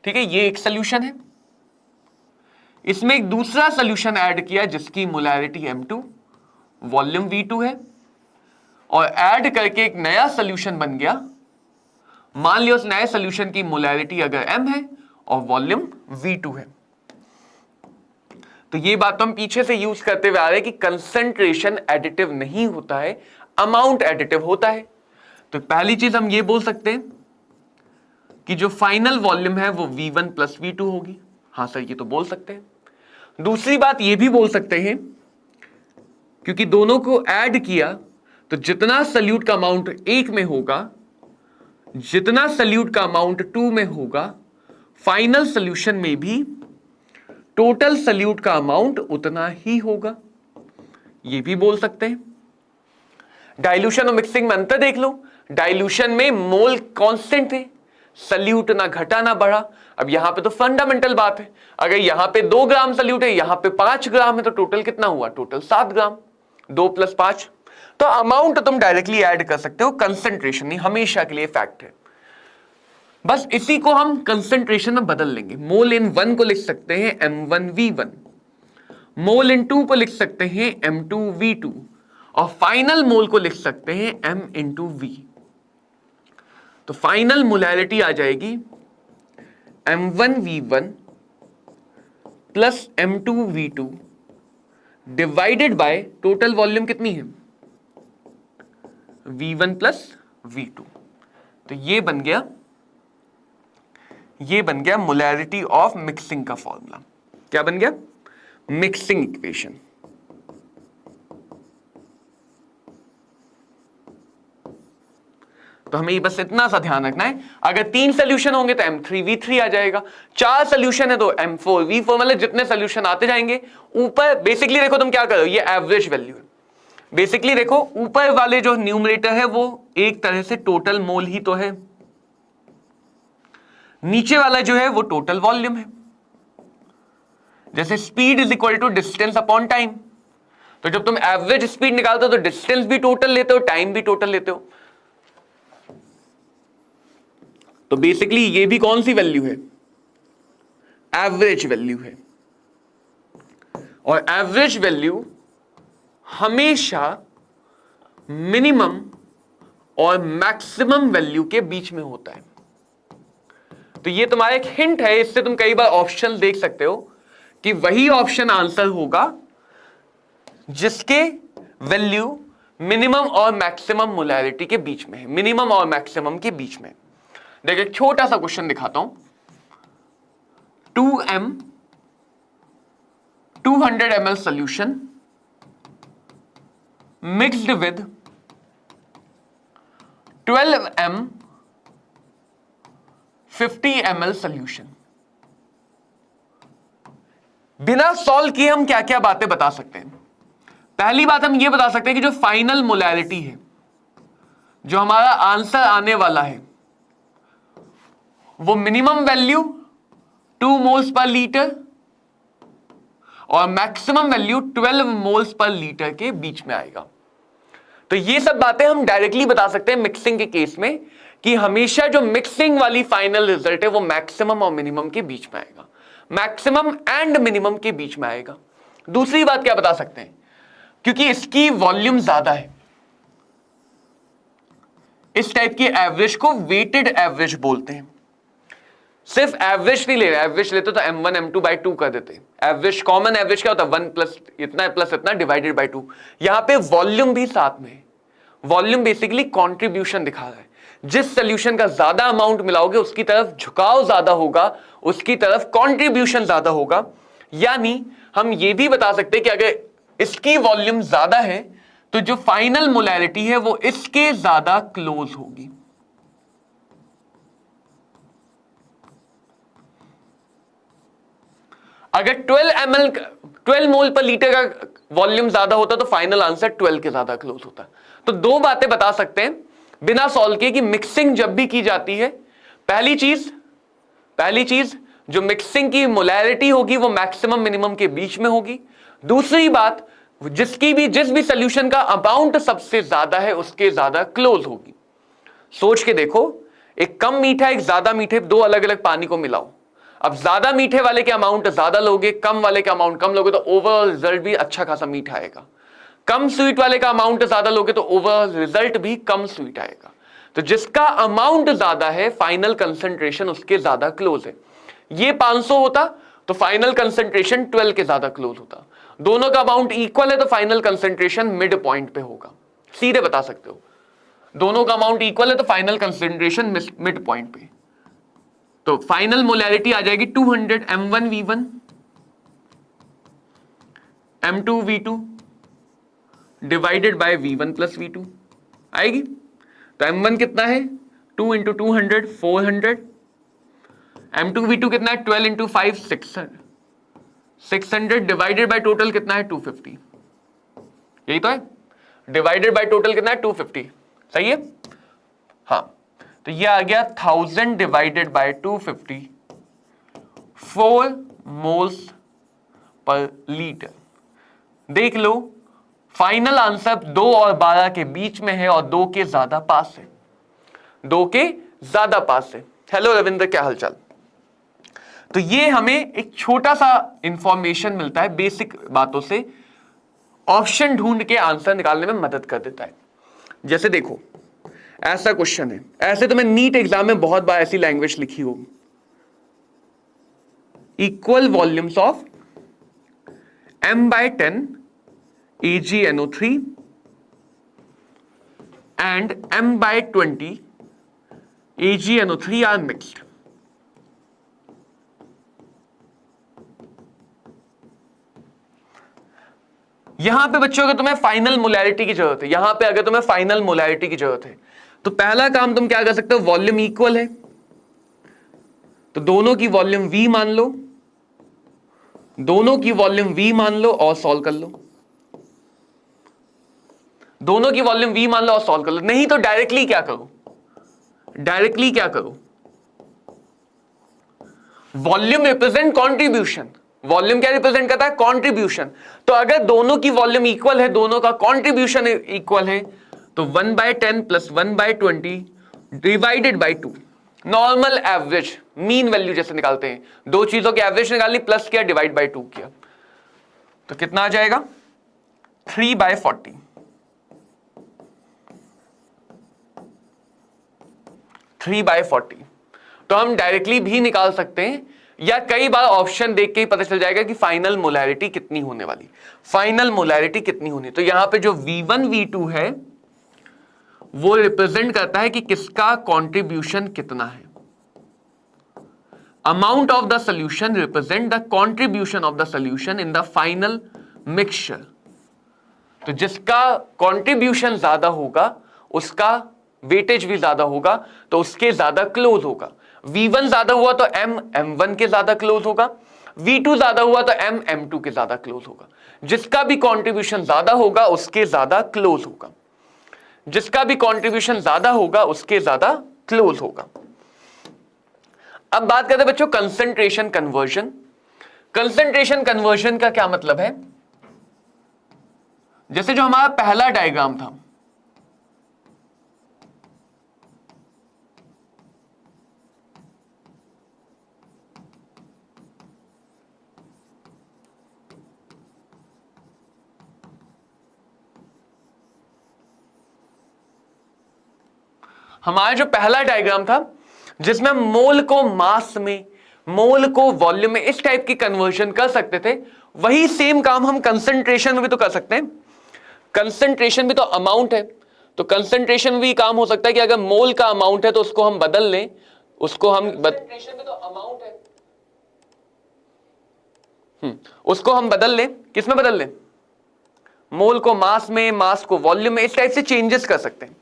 S1: ठीक है, ये एक सोल्यूशन है, इसमें एक दूसरा सोल्यूशन ऐड किया जिसकी मोलैरिटी M2 वॉल्यूम V2 है, और ऐड करके एक नया सोल्यूशन बन गया। मान लिया उस नए सोल्यूशन की मोलैरिटी अगर M है और वॉल्यूम V2 है। तो ये बात तो हम पीछे से यूज करते हुए आ रहे हैं कि कंसंट्रेशन एडिटिव नहीं होता है, अमाउंट एडिटिव होता है। तो पहली चीज हम ये बोल सकते हैं कि जो फाइनल वॉल्यूम है वो V1 + V2 होगी। हाँ सर, ये तो बोल सकते हैं। दूसरी बात ये भी बोल सकते हैं क्योंकि दोनों को ऐड किया तो जितना सल्यूट का अमाउंट 1 में होगा, जितना सल्यूट का अमाउंट 2 में होगा, फाइनल सॉल्यूशन में भी टोटल सल्यूट का अमाउंट उतना ही होगा। ये भी बोल सकते हैं। डाइल्यूशन और मिक्सिंग में अंतर देख लो। डाइल्यूशन में मोल कांस्टेंट थे, सल्यूट ना घटा ना बढ़ा। अब यहां पे तो फंडामेंटल बात है, अगर यहां पे 2 ग्राम सल्यूट है, यहां पे 5 ग्राम है, तो टोटल कितना हुआ? टोटल 7 ग्राम। 2 + 5, तो अमाउंट तुम डायरेक्टली ऐड कर सकते हो, कंसंट्रेशन नहीं, हमेशा के लिए फैक्ट है। बस इसी को हम कंसंट्रेशन में बदल लेंगे। मोल इन 1 को लिख सकते हैं M1V1, मोल इन 2 को लिख सकते हैं M2V2, और फाइनल मोल को लिख सकते हैं M/V। तो फाइनल मोलैरिटी आ जाएगी M1V1 plus M2V2 divided by total volume कितनी है? V1 plus V2। तो ये बन गया मोलैरिटी ऑफ मिक्सिंग का फॉर्मूला। क्या बन गया? Mixing equation. तो हमें बस इतना सा ध्यान रखना है, अगर 3 सोल्यूशन होंगे तो M3V3 आ जाएगा, 4 सोल्यूशन है तो M4V4, मतलब जितने सोल्यूशन आते जाएंगे। ऊपर बेसिकली देखो तुम क्या करो, ये एवरेज वैल्यू है। बेसिकली देखो ऊपर वाले जो न्यूमरेटर है वो एक तरह से टोटल मोल ही तो है, नीचे वाला जो है वो टोटल वॉल्यूम है। जैसे speed is equal to distance upon time, तो जब तुम एवरेज स्पीड निकालते हो तो डिस्टेंस भी टोटल लेते हो, टाइम भी टोटल लेते हो। तो बेसिकली ये भी कौन सी वैल्यू है? एवरेज वैल्यू है। और एवरेज वैल्यू हमेशा मिनिमम और मैक्सिमम वैल्यू के बीच में होता है। तो ये तुम्हारा एक हिंट है, इससे तुम कई बार ऑप्शन देख सकते हो कि वही ऑप्शन आंसर होगा जिसके वैल्यू मिनिमम और मैक्सिमम मोलैरिटी के बीच में है, मिनिमम और मैक्सिमम के बीच में। देखिए एक छोटा सा क्वेश्चन दिखाता हूं। 2m 200 ml solution mixed with 12m 50 ml solution. बिना सॉल्व किए हम क्या क्या बातें बता सकते हैं? पहली बात हम यह बता सकते हैं कि जो फाइनल मोलैरिटी है, जो हमारा आंसर आने वाला है, वो minimum value 2 moles per litre और maximum value 12 moles per litre के बीच में आएगा। तो ये सब बातें हम डायरेक्टली बता सकते हैं मिक्सिंग के केस में कि हमेशा जो मिक्सिंग वाली फाइनल रिजल्ट है वो मैक्सिमम और मिनिमम के बीच में आएगा, मैक्सिमम एंड मिनिमम के बीच में आएगा। दूसरी बात क्या बता सकते हैं? क्योंकि इसकी वॉल्यूम ज्यादा है, इस टाइप की एवरेज को वेटेड एवरेज बोलते हैं। सिर्फ एवरेज नहीं ले रहे, एवरेज लेते तो M1 M2/2 कर देते। एवरेज, कॉमन एवरेज क्या होता है? 1 प्लस इतना डिवाइडेड बाय 2। यहां पे वॉल्यूम भी साथ में है। वॉल्यूम बेसिकली कंट्रीब्यूशन दिखा रहा है। जिस सोल्यूशन का ज्यादा अमाउंट मिलाओगे उसकी तरफ झुकाव ज्यादा होगा, उसकी तरफ कंट्रीब्यूशन ज्यादा होगा। यानी हम ये भी बता सकते हैं कि अगर इसकी वॉल्यूम ज्यादा है तो जो फाइनल मोलैरिटी है वो इसके ज्यादा क्लोज होगी। अगर 12 मोल पर लीटर का वॉल्यूम ज्यादा होता तो फाइनल आंसर 12 के ज्यादा क्लोज होता। तो 2 बातें बता सकते हैं बिना सॉल्व किए कि मिक्सिंग जब भी की जाती है, पहली चीज जो मिक्सिंग की मोलैरिटी होगी वो मैक्सिमम मिनिमम के बीच में होगी। दूसरी बात, जिस भी सॉल्यूशन का अमाउंट सबसे ज्यादा है उसके ज्यादा क्लोज होगी। सोच के देखो, एक कम मीठा एक ज्यादा मीठे, 2 अलग अलग पानी को मिलाओ। अब ज्यादा मीठे वाले के अमाउंट ज्यादा लोगे, कम वाले का अमाउंट कम लोगे, तो ओवरऑल रिजल्ट भी अच्छा खासा मीठा आएगा। कम स्वीट वाले का अमाउंट ज्यादा लोगे तो ओवरऑल रिजल्ट भी कम स्वीट आएगा। तो जिसका अमाउंट ज्यादा है फाइनल कंसंट्रेशन उसके ज्यादा क्लोज है। ये 500 होता तो फाइनल कंसंट्रेशन 12 के ज्यादा क्लोज होता। दोनों का अमाउंट इक्वल है तो फाइनल कंसंट्रेशन मिड पॉइंट पे होगा। सीधे बता सकते हो, दोनों का अमाउंट इक्वल है तो फाइनल कंसंट्रेशन मिड पॉइंट पे। तो फाइनल मोलैरिटी आ जाएगी 200 M1V1 M2V2 divided by V1 plus V2 आएगी। तो M1 कितना है 2 इंटू 200 400, M2 V2 कितना है 12 इंटू 5 600 डिवाइडेड बाय टोटल कितना है 250, यही तो है। डिवाइडेड बाय टोटल कितना है 250, सही है। हाँ तो ये आ गया 1000 divided bye 250 4 moles per litre. देख लो फाइनल आंसर 2 और 12 के बीच में है और 2 के ज्यादा पास है, 2 के ज्यादा पास है। हेलो रविंद्र, क्या हालचाल। तो ये हमें एक छोटा सा इंफॉर्मेशन मिलता है बेसिक बातों से, ऑप्शन ढूंढ के आंसर निकालने में मदद कर देता है। जैसे देखो ऐसा क्वेश्चन है, ऐसे तो मैं नीट एग्जाम में बहुत बार ऐसी लैंग्वेज लिखी हो, equal volumes of M/10 AgNO3 and M/20 AgNO3 are mixed। यहां पे बच्चों अगर तुम्हें फाइनल मोलैरिटी की जरूरत है, यहां पे अगर तुम्हें फाइनल मोलैरिटी की जरूरत है तो पहला काम तुम क्या कर सकते हो, वॉल्यूम इक्वल है तो दोनों की वॉल्यूम V मान लो, दोनों की वॉल्यूम V मान लो और सॉल्व कर लो, दोनों की वॉल्यूम V मान लो और सॉल्व कर लो। नहीं तो डायरेक्टली क्या करो, डायरेक्टली क्या करो, वॉल्यूम रिप्रेजेंट कंट्रीब्यूशन, वॉल्यूम क्या रिप्रेजेंट करता है, कंट्रीब्यूशन। तो अगर दोनों की वॉल्यूम इक्वल है, दोनों का कंट्रीब्यूशन इक्वल है तो 1/10 plus 1/20 divided by 2, normal average mean value जैसे निकालते हैं, दो चीजों की एवरेज निकालनी, प्लस किया डिवाइड बाय 2 किया तो कितना आ जाएगा 3/40। 3/40 तो हम डायरेक्टली भी निकाल सकते हैं या कई बार ऑप्शन देख के ही पता चल जाएगा कि फाइनल मोलैरिटी कितनी होने वाली, फाइनल मोलैरिटी कितनी होनी। तो यहां पे जो V1 V2 है वो रिप्रेजेंट करता है कि किसका कंट्रीब्यूशन कितना है। Amount of the solution represent the contribution of the solution in the final mixture. तो जिसका कंट्रीब्यूशन ज्यादा होगा उसका वेटेज भी ज्यादा होगा तो उसके ज्यादा क्लोज होगा। V1 ज्यादा हुआ तो M1 के ज्यादा क्लोज होगा, V2 ज्यादा हुआ तो M2 के ज्यादा क्लोज होगा। जिसका भी कंट्रीब्यूशन ज्यादा होगा उसके ज्यादा क्लोज होगा, जिसका भी कंट्रीब्यूशन ज्यादा होगा उसके ज्यादा क्लोज होगा। अब बात करते हैं बच्चों कंसंट्रेशन कन्वर्जन। कंसंट्रेशन कन्वर्जन का क्या मतलब है, जैसे जो हमारा पहला डायग्राम था, हमारा जो पहला डायग्राम था जिसमें मोल को मास में, मोल को वॉल्यूम में, इस टाइप की कन्वर्जन कर सकते थे, वही सेम काम हम कंसंट्रेशन में भी तो कर सकते हैं। कंसंट्रेशन भी तो अमाउंट है, तो कंसंट्रेशन भी काम हो सकता है कि अगर मोल का अमाउंट है तो उसको हम बदल लें, उसको हम कंसंट्रेशन भी तो अमाउंट है, उसको हम बदल लें, किसमें बदल लें, मोल को मास में, मास को वॉल्यूम में, इस टाइप से चेंजेस कर सकते हैं,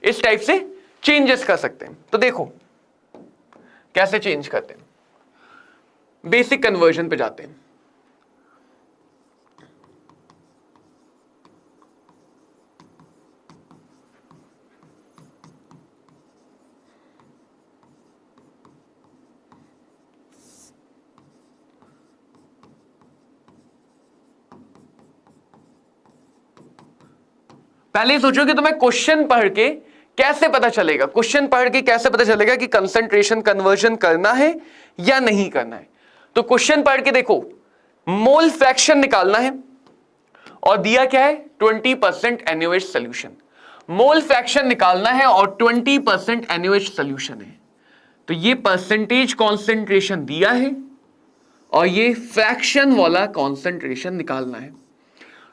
S1: इस टाइप से चेंजेस कर सकते हैं। तो देखो कैसे चेंज करते हैं, बेसिक कन्वर्जन पे जाते हैं। पहले सोचो कि तुम्हें क्वेश्चन पढ़ के कैसे पता चलेगा, क्वेश्चन पढ़ के कैसे पता चलेगा कि कंसंट्रेशन कन्वर्जन करना है या नहीं करना है। तो क्वेश्चन पढ़ के देखो, मोल फ्रैक्शन निकालना है और दिया क्या है 20% NaOH सोल्यूशन, मोल फ्रैक्शन निकालना है और 20% NaOH सोल्यूशन है। तो ये परसेंटेज कॉन्सेंट्रेशन दिया है और ये फ्रैक्शन वाला कॉन्सेंट्रेशन निकालना है।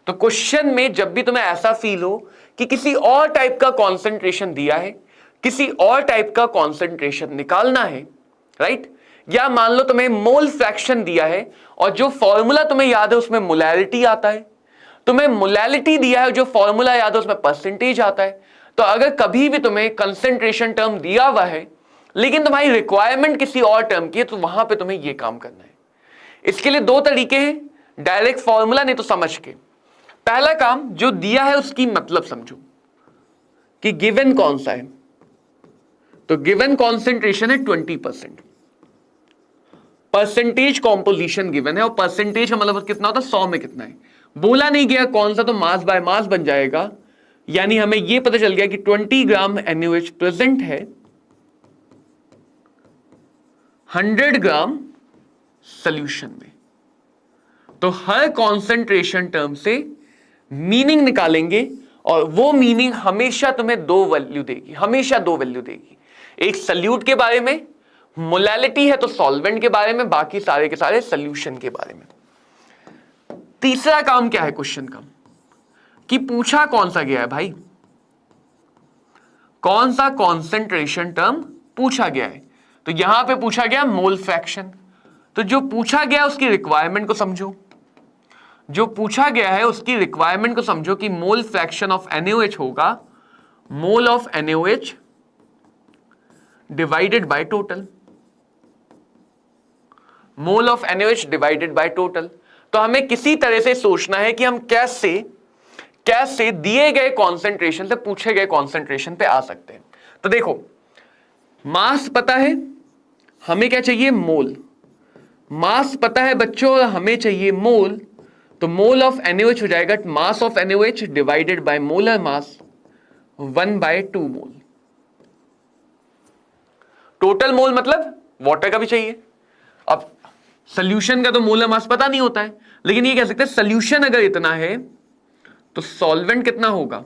S1: तो क्वेश्चन में जब भी तुम्हें ऐसा फील हो कि किसी और टाइप का कॉन्सेंट्रेशन दिया है, किसी और टाइप का कॉन्सेंट्रेशन निकालना है, राइट, या मान लो तुम्हें मोल फ्रैक्शन दिया है और जो फॉर्मूला तुम्हें याद है उसमें मोलैरिटी आता है, तुम्हें मोलैलिटी दिया है, जो फॉर्मूला याद है उसमें परसेंटेज आता है। तो अगर कभी भी तुम्हें कंसंट्रेशन टर्म दिया हुआ है लेकिन तुम्हारी रिक्वायरमेंट किसी और टर्म की है, तो वहां पे तुम्हें यह काम करना है। इसके लिए दो तरीके हैं, डायरेक्ट फॉर्मूला नहीं तो समझ के। पहला काम, जो दिया है उसकी मतलब समझो कि गिवन कौन सा है। तो गिवन कॉन्सेंट्रेशन है 20%, परसेंटेज कॉम्पोजिशन गिवन है, और परसेंटेज का मतलब कितना होता है, 100 में कितना है बोला नहीं गया कौन सा, तो मास बाय मास बन जाएगा। यानी हमें यह पता चल गया कि 20 ग्राम NaOH प्रेजेंट है 100 ग्राम सॉल्यूशन में। तो हर कॉन्सेंट्रेशन टर्म से मीनिंग निकालेंगे, और वो मीनिंग हमेशा तुम्हें दो वैल्यू देगी, हमेशा दो वैल्यू देगी। एक सल्यूट के बारे में, मोलैलिटी है तो सॉल्वेंट के बारे में, बाकी सारे के सारे सॉल्यूशन के बारे में। तीसरा काम क्या है क्वेश्चन का, कि पूछा कौन सा गया है भाई, कौन सा कॉन्सेंट्रेशन टर्म पूछा गया है। तो यहां पे पूछा गया मोल फ्रैक्शन। तो जो पूछा गया उसकी रिक्वायरमेंट को समझो, जो पूछा गया है उसकी रिक्वायरमेंट को समझो कि मोल फ्रैक्शन ऑफ NaOH होगा mole of NaOH divided by total, mole of NaOH divided by total. तो हमें किसी तरह से सोचना है कि हम कैसे दिए गए कॉन्सेंट्रेशन से पूछे गए कॉन्सेंट्रेशन पे आ सकते हैं। तो देखो, मास पता है, हमें क्या चाहिए, मोल। मास पता है बच्चों, हमें चाहिए मोल। तो मोल ऑफ NaOH हो जाएगा mass of NaOH divided by molar mass 1/2 mole. Total mole मतलब वाटर का भी चाहिए। अब सॉल्यूशन का तो मोलर मास पता नहीं होता है, लेकिन ये कह सकते हैं सॉल्यूशन अगर इतना है तो सॉल्वेंट कितना होगा,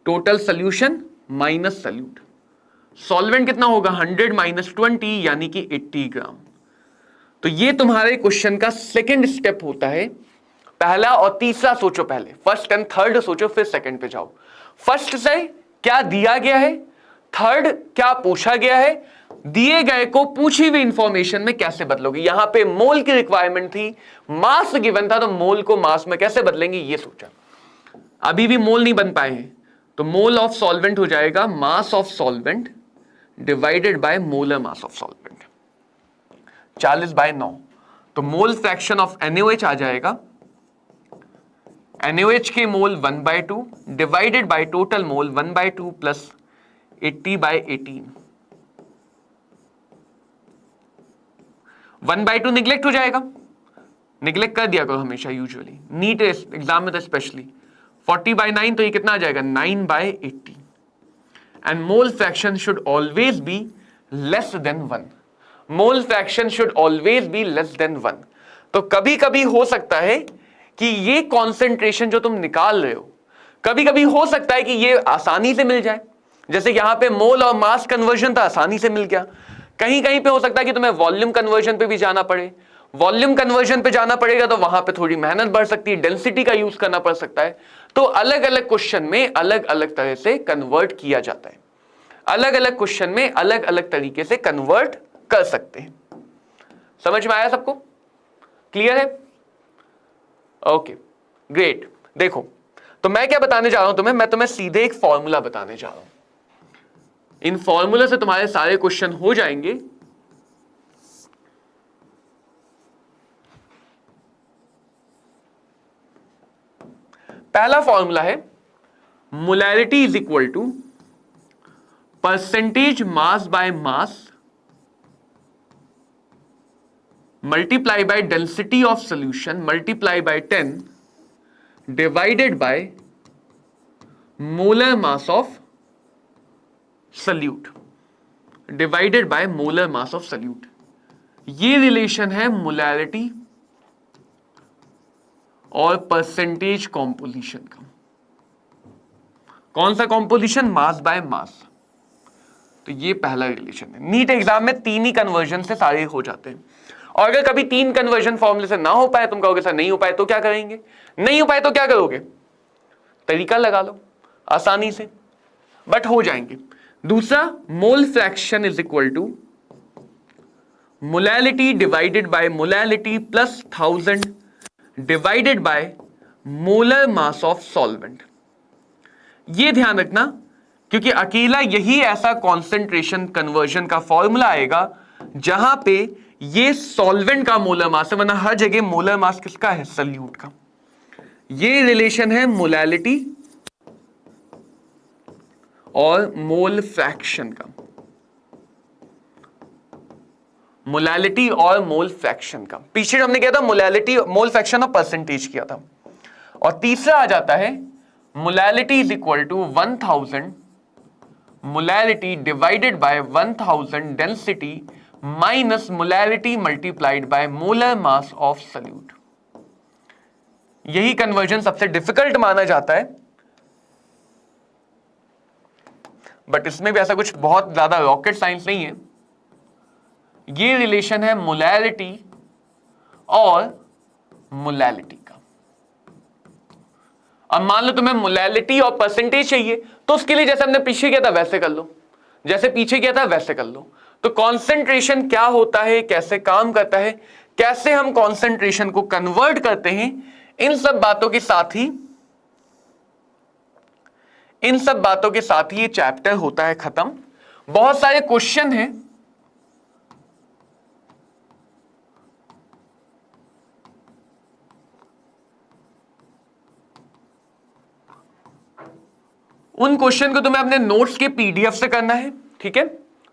S1: total solution minus solute. Solvent कितना होगा, 100 माइनस 20 यानी कि 80 ग्राम। तो ये तुम्हारे क्वेश्चन का सेकंड स्टेप होता है। पहला और तीसरा सोचो पहले, फर्स्ट एंड थर्ड सोचो, फिर सेकंड पे जाओ। फर्स्ट से क्या दिया गया है, थर्ड क्या पूछा गया है, दिए गए को पूछी हुई इंफॉर्मेशन में कैसे बदलोगे। यहां पे मोल की रिक्वायरमेंट थी, मास गिवन था, तो मोल को मास में कैसे बदलेंगे ये सोचा। अभी भी मोल नहीं बन पाए हैं, तो मोल ऑफ सॉल्वेंट हो जाएगा मास of solvent divided by molar mass of solvent, 40/9। तो मोल फ्रैक्शन ऑफ NaOH आ जाएगा, NaOH के मोल 1/2 divided by total mole 1/2 plus 80/18। 1/2 neglect हो जाएगा, निगलेक्ट कर दिया करो हमेशा, यूजुअली नीट एग्जाम में तो स्पेशली। 40/9 तो ये कितना आ जाएगा, 9/80। And mole fraction should always be less than 1। Mole fraction should always be less than 1। तो कभी कभी हो सकता है कि ये कॉन्सेंट्रेशन जो तुम निकाल रहे हो, कभी कभी हो सकता है कि ये आसानी से मिल जाए। जैसे यहां पे मोल और मास कन्वर्जन था, आसानी से मिल गया। कहीं कहीं पे हो सकता है कि तुम्हें वॉल्यूम कन्वर्जन पे भी जाना पड़े। वॉल्यूम कन्वर्जन पे जाना पड़ेगा तो वहां पे थोड़ी मेहनत बढ़ सकती है, डेंसिटी का यूज करना पड़ सकता है। तो अलग अलग क्वेश्चन में अलग अलग तरह से कन्वर्ट किया जाता है, अलग अलग क्वेश्चन में अलग अलग तरीके से कन्वर्ट कर सकते हैं। समझ में आया सबको, क्लियर है? Okay great. देखो, तो मैं क्या बताने जा रहा हूं तुम्हें, मैं तुम्हें सीधे एक फॉर्मूला बताने जा रहा हूं। इन फॉर्मूला से तुम्हारे सारे क्वेश्चन हो जाएंगे। पहला फॉर्मूला है molarity is equal to percentage mass by mass multiply by density of solution multiply by 10 divided by molar mass of solute divided by molar mass of solute. ये रिलेशन है molarity और percentage composition का। कौन सा composition, mass by मास। तो ये पहला relation है। नीट एग्जाम में 3 ही कन्वर्जन से सारे हो जाते हैं। और अगर कभी 3 कन्वर्जन फॉर्मूले से ना हो पाए, तुम कहोगे सर नहीं हो पाए तो क्या करेंगे, नहीं हो पाए तो क्या करोगे, तरीका लगा लो आसानी से, बट हो जाएंगे। दूसरा, mole fraction is equal to molality divided by molality plus 1000 divided by molar mass of solvent. ये ध्यान रखना, क्योंकि अकेला यही ऐसा कॉन्सेंट्रेशन कन्वर्जन का फॉर्मूला आएगा जहां पे ये सॉल्वेंट का मोलर मास है, वरना हर जगह मोलर मास किसका है? सल्यूट का। ये रिलेशन है मोलैलिटी और मोल फ्रैक्शन का, मोलैलिटी और मोल फ्रैक्शन का। पीछे हमने किया था मोलैलिटी, मोल फ्रैक्शन और परसेंटेज किया था। और तीसरा आ जाता है molality is equal to 1000 molality divided by 1000 density minus molality multiplied by molar mass of solute. यही कन्वर्जन सबसे डिफिकल्ट माना जाता है, बट इसमें भी ऐसा कुछ बहुत ज्यादा रॉकेट साइंस नहीं है। ये रिलेशन है मोलैलिटी और मोलैलिटी का। अब मान लो तुम्हें मोलैलिटी और परसेंटेज चाहिए, तो उसके लिए जैसे हमने पीछे किया था वैसे कर लो, जैसे पीछे किया था वैसे कर लो। तो कॉन्सेंट्रेशन क्या होता है, कैसे काम करता है, कैसे हम कॉन्सेंट्रेशन को कन्वर्ट करते हैं, इन सब बातों के साथ ही ये चैप्टर होता है खत्म। बहुत सारे क्वेश्चन हैं, उन क्वेश्चन को तुम्हें अपने नोट्स के पीडीएफ से करना है, ठीक है।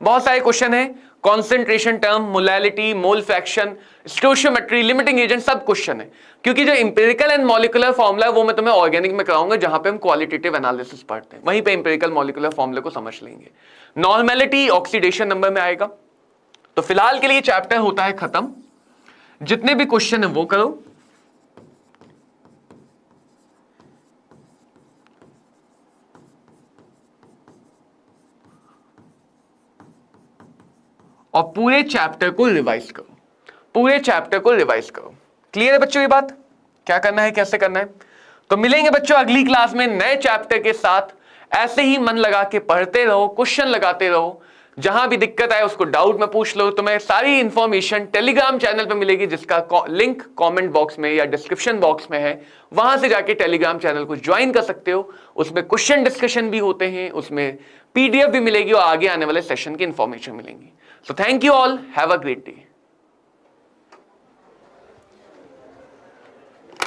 S1: बहुत सारे क्वेश्चन है, concentration term, molality, mole fraction, stoichiometry, limiting agent, सब क्वेश्चन है। क्योंकि जो इंपेरिकल एंड मॉलिक्यूलर फॉर्मूला है वो मैं तुम्हें ऑर्गेनिक में कराऊंगा, जहां पे हम क्वालिटेटिव एनालिसिस पढ़ते हैं, वहीं पे इंपेरिकल मॉलिक्यूलर फॉर्मूले को समझ लेंगे। नॉर्मेलिटी ऑक्सीडेशन नंबर में आएगा। तो फिलहाल के लिए चैप्टर होता है खत्म। जितने भी क्वेश्चन है वो करो। और पूरे चैप्टर को रिवाइज करो, क्लियर है बच्चों ये बात? क्या करना है, कैसे करना है? तो मिलेंगे बच्चों अगली क्लास में नए चैप्टर के साथ। ऐसे ही मन लगा के पढ़ते रहो, क्वेश्चन लगाते रहो, जहां भी दिक्कत आए उसको डाउट में पूछ लो। तुम्हें सारी इंफॉर्मेशन टेलीग्राम चैनल पे मिलेगी, जिसका लिंक कमेंट बॉक्स में या डिस्क्रिप्शन बॉक्स में है। वहां से जाके टेलीग्राम चैनल को ज्वाइन कर सकते हो। उसमें क्वेश्चन डिस्कशन भी होते हैं, उसमें पीडीएफ भी मिलेगी और आगे आने वाले सेशन की इंफॉर्मेशन मिलेंगी। So thank you all. Have a great day.